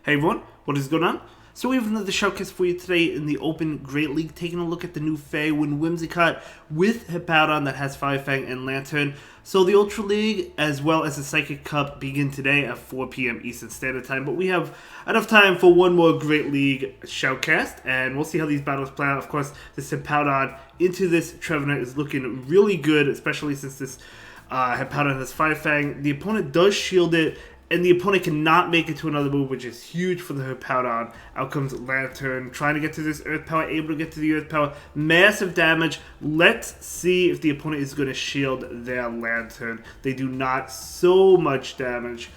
Hey everyone, what is going on? So we have another showcase for you today in the Open Great League, taking a look at the new FANG Whimsicott with Hippowdon that has Fire Fang and Lantern. So the Ultra League as well as the Psychic Cup begin today at 4 p.m. Eastern Standard Time, but we have enough time for one more Great League showcast, and we'll see how these battles play out. Of course, this Hippowdon into this Trevenant is looking really good, especially since this Hippowdon has Fire Fang. The opponent does shield it, and the opponent cannot make it to another move, which is huge for the Hippowdon. Out comes Lantern, trying to get to this Earth Power, able to get to the Earth Power. Massive damage. Let's see if the opponent is going to shield their Lantern. They do not. So much damage.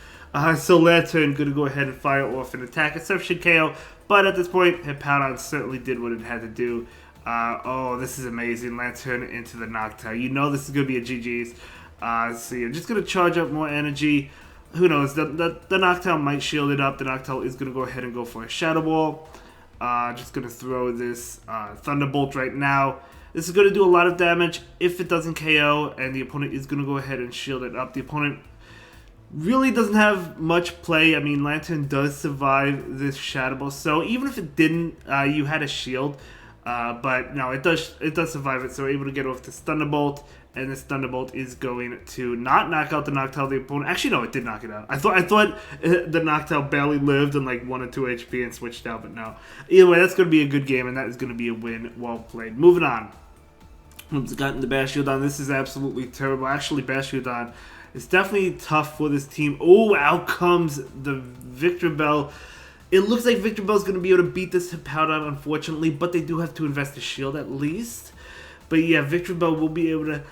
So Lantern going to go ahead and fire off an attack. It should KO, but at this point, Hippowdon certainly did what it had to do. Oh, this is amazing. Lantern into the Noctowl. You know this is going to be a GG's. So you're just going to charge up more energy. Who knows? The Noctowl might shield it up. The Noctowl is going to go ahead and go for a Shadow Ball. Just going to throw this Thunderbolt right now. This is going to do a lot of damage if it doesn't KO, and the opponent is going to go ahead and shield it up. The opponent really doesn't have much play. I mean, Lantern does survive this Shadow Ball, so even if it didn't, you had a shield. But no, it does survive it, so we're able to get off this Thunderbolt. And this Thunderbolt is going to not knock out the Noctowl of the opponent. Actually, no, it did knock it out. I thought the Noctowl barely lived on like 1 or 2 HP and switched out, but no. Either way, that's going to be a good game, and that is going to be a win. Well played. Moving on. Oops, gotten the Hippowdon. This is absolutely terrible. Actually, Hippowdon is definitely tough for this team. Oh, out comes the Victreebel. It looks like Victreebel is going to be able to beat this Hippowdon, unfortunately, but they do have to invest a shield at least. But yeah, Victreebel will be able to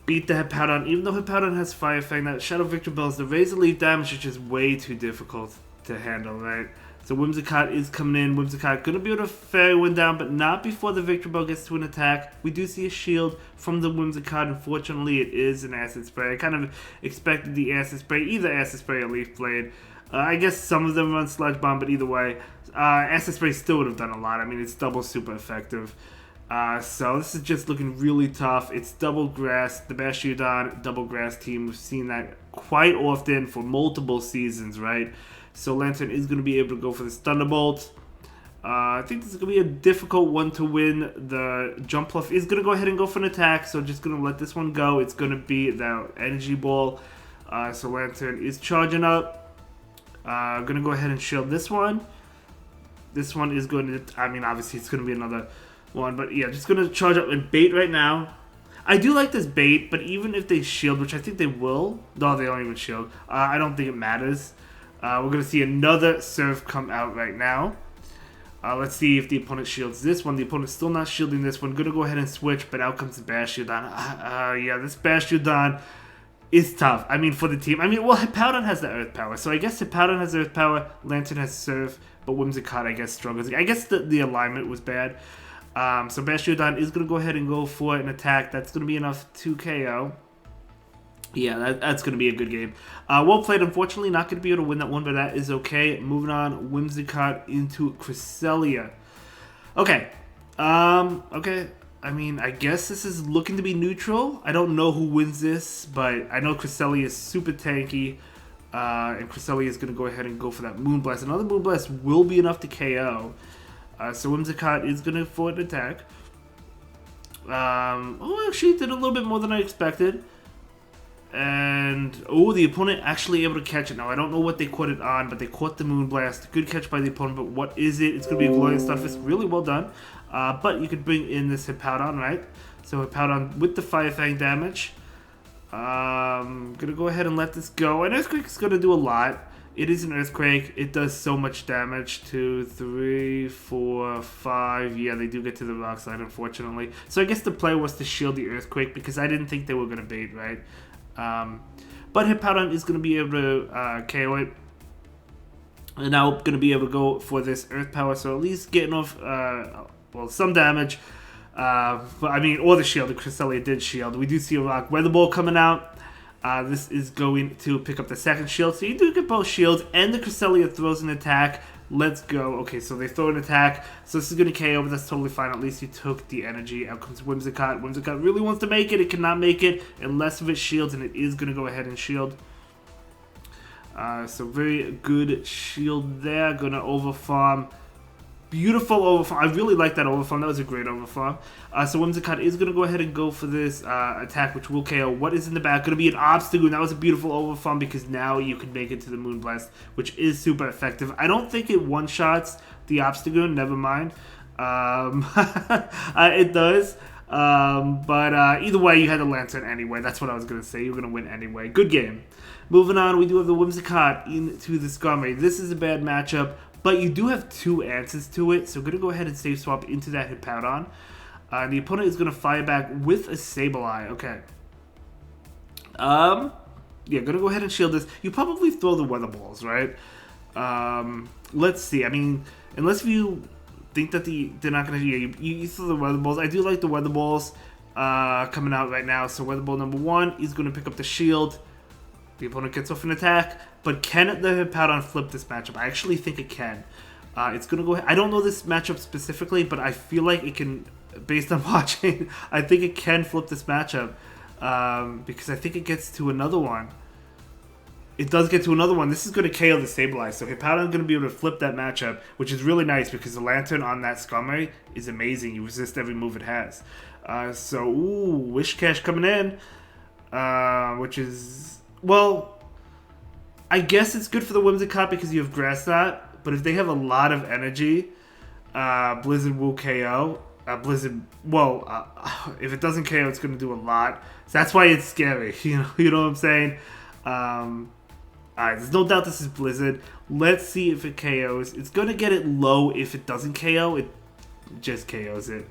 beat the Hippowdon, even though Hippowdon has Fire Fang. That Shadow Victreebel is the Razor Leaf damage, which is way too difficult to handle, right? So Whimsicott is coming in. Whimsicott going to be able to fairy one down, but not before the Victreebel gets to an attack. We do see a shield from the Whimsicott. Unfortunately, it is an Acid Spray. I kind of expected the Acid Spray, either Acid Spray or Leaf Blade. I guess some of them run Sludge Bomb, but either way, Acid Spray still would have done a lot. I mean, it's double super effective. So this is just looking really tough. It's double grass, the Hippowdon double grass team. We've seen that quite often for multiple seasons, right? So Lantern is going to be able to go for this Thunderbolt. I think this is going to be a difficult one to win. The Jumpluff is going to go ahead and go for an attack, so just going to let this one go. It's going to be the Energy Ball. So Lantern is charging up. Going to go ahead and shield this one. This one is going to, I mean, obviously it's going to be another one, but yeah, just gonna charge up and bait right now. I do like this bait, but even if they shield, which I think they will, no, they don't even shield. I don't think it matters. We're gonna see another Surf come out right now. Let's see if the opponent shields this one. The opponent's still not shielding this one. Gonna go ahead and switch, but out comes the Hippowdon. Yeah, this Hippowdon is tough. I mean, for the team. I mean, well, Hippowdon has the Earth Power, so I guess Hippowdon has Earth Power, Lantern has Surf, but Whimsicott, I guess, struggles. I guess the alignment was bad. So Hippowdon is going to go ahead and go for an attack. That's going to be enough to KO. Yeah, that's going to be a good game. Well played. Unfortunately, not going to be able to win that one, but that is okay. Moving on, Whimsicott into Cresselia. Okay. Okay. I mean, I guess this is looking to be neutral. I don't know who wins this, but I know Cresselia is super tanky. And Cresselia is going to go ahead and go for that Moonblast. Another Moonblast will be enough to KO. So Whimsicott is going to for an attack. Oh, actually did a little bit more than I expected. And, oh, the opponent actually able to catch it. Now, I don't know what they caught it on, but they caught the Moonblast. Good catch by the opponent, but what is it? It's going to be a Glorious Stunfisk. Really well done. But you could bring in this Hippowdon, right? So Hippowdon with the Fire Fang damage. Going to go ahead and let this go. And Earthquake is going to do a lot. It is an Earthquake. It does so much damage. 2, 3, 4, 5. Yeah, they do get to the rock side, unfortunately. So I guess the play was to shield the Earthquake because I didn't think they were going to bait, right? But Hippowdon is going to be able to KO it. And now going to be able to go for this Earth Power. So at least getting off, well, some damage. But I mean, or the shield. The Cresselia did shield. We do see a Rock Weather Ball coming out. This is going to pick up the second shield. So you do get both shields, and the Cresselia throws an attack. Let's go. Okay, so they throw an attack. So this is going to KO, but that's totally fine. At least you took the energy. Out comes Whimsicott. Whimsicott really wants to make it. It cannot make it unless of its shields, and it is going to go ahead and shield. So very good shield there. Gonna overfarm. Beautiful overfarm. I really like that overfarm. That was a great overfarm. So Whimsicott is going to go ahead and go for this attack, which will KO. What is in the back? Going to be an Obstagoon. That was a beautiful overfarm because now you can make it to the Moonblast, which is super effective. I don't think it one-shots the Obstagoon. Never mind. It does. But either way, you had the Lantern anyway. That's what I was going to say. You're going to win anyway. Good game. Moving on, we do have the Whimsicott into the Skarmory. This is a bad matchup. But you do have 2 answers to it, so I'm going to go ahead and save swap into that Hippowdon. The opponent is going to fire back with a Sableye. Okay. Yeah, going to go ahead and shield this. You probably throw the Weather Balls, right? Let's see. I mean, unless you think that they're not going to... Yeah, you throw the Weather Balls. I do like the Weather Balls coming out right now. So Weather Ball number 1 is going to pick up the shield. The opponent gets off an attack, but can the Hippowdon flip this matchup? I actually think it can. It's going to go ahead. I don't know this matchup specifically, but I feel like it can, based on watching, I think it can flip this matchup because I think it gets to another one. It does get to another one. This is going to KO the Sableye, so Hippowdon is going to be able to flip that matchup, which is really nice because the Lantern on that Skarmory is amazing. You resist every move it has. Whiscash coming in, which is... Well, I guess it's good for the Whimsicott because you have Grass Knot, but if they have a lot of energy, Blizzard will KO. Blizzard, if it doesn't KO, it's going to do a lot. So that's why it's scary, you know what I'm saying? Alright, there's no doubt this is Blizzard. Let's see if it KOs. It's going to get it low if it doesn't KO. It just KOs it.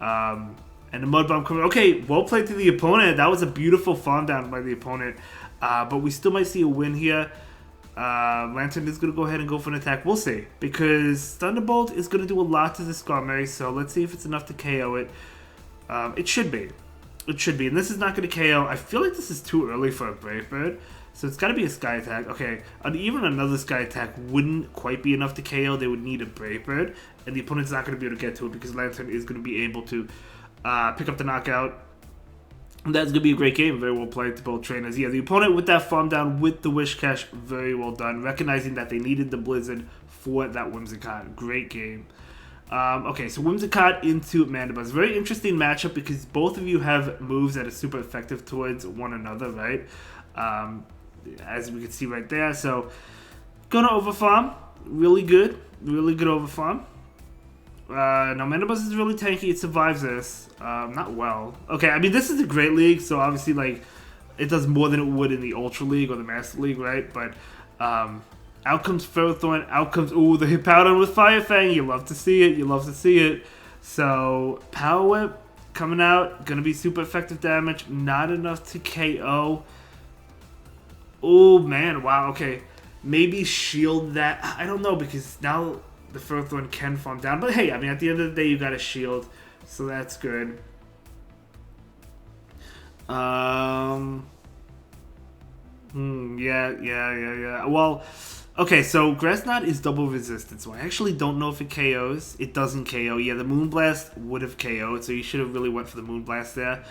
And the Mud Bomb coming. Okay, well played to the opponent. That was a beautiful farm down by the opponent. But we still might see a win here. Lantern is going to go ahead and go for an attack. We'll see. Because Thunderbolt is going to do a lot to the Skarmory. So let's see if it's enough to KO it. It should be. It should be. And this is not going to KO. I feel like this is too early for a Brave Bird. So it's got to be a Sky Attack. Okay. Even another Sky Attack wouldn't quite be enough to KO. They would need a Brave Bird. And the opponent's not going to be able to get to it. Because Lantern is going to be able to pick up the knockout. That's going to be a great game. Very well played to both trainers. Yeah, the opponent with that farm down with the Whiscash, very well done. Recognizing that they needed the Blizzard for that Whimsicott. Great game. Okay, so Whimsicott into Mandibuzz. Very interesting matchup because both of you have moves that are super effective towards one another, right? As we can see right there. So, gonna overfarm. Really good. Really good overfarm. Now Mandibuzz is really tanky. It survives this. Not well. Okay, I mean this is a great league, so obviously like it does more than it would in the Ultra League or the Master League, right? But out comes Ferrothorn. Out comes the Hippowdon with Fire Fang. You love to see it. You love to see it. So Power Whip coming out, gonna be super effective damage. Not enough to KO. Oh man, wow. Okay, maybe shield that. I don't know because now the Ferrothorn can farm down. But hey, I mean, at the end of the day, you got a shield. So that's good. Yeah. Well, okay, so Grass Knot is double resistant. So I actually don't know if it KOs. It doesn't KO. Yeah, the Moonblast would have KO'd. So you should have really went for the Moonblast there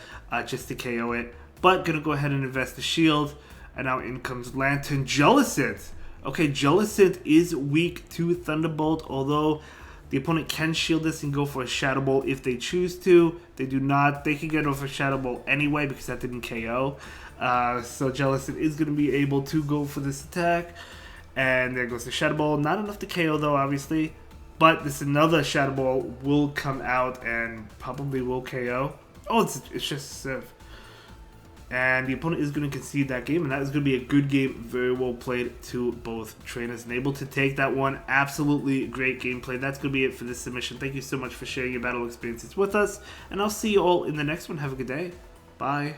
just to KO it. But gonna go ahead and invest the shield. And now in comes Lantern Jellicent. Okay, Jellicent is weak to Thunderbolt, although the opponent can shield this and go for a Shadow Ball if they choose to. They do not. They can get off a Shadow Ball anyway because that didn't KO. So Jellicent is going to be able to go for this attack. And there goes the Shadow Ball. Not enough to KO though, obviously. But this another Shadow Ball will come out and probably will KO. Oh, it's just Civ. And the opponent is going to concede that game, and that is going to be a good game. Very well played to both trainers and able to take that one. Absolutely great gameplay. That's going to be it for this submission. Thank you so much for sharing your battle experiences with us, and I'll see you all in the next one. Have a good day. Bye.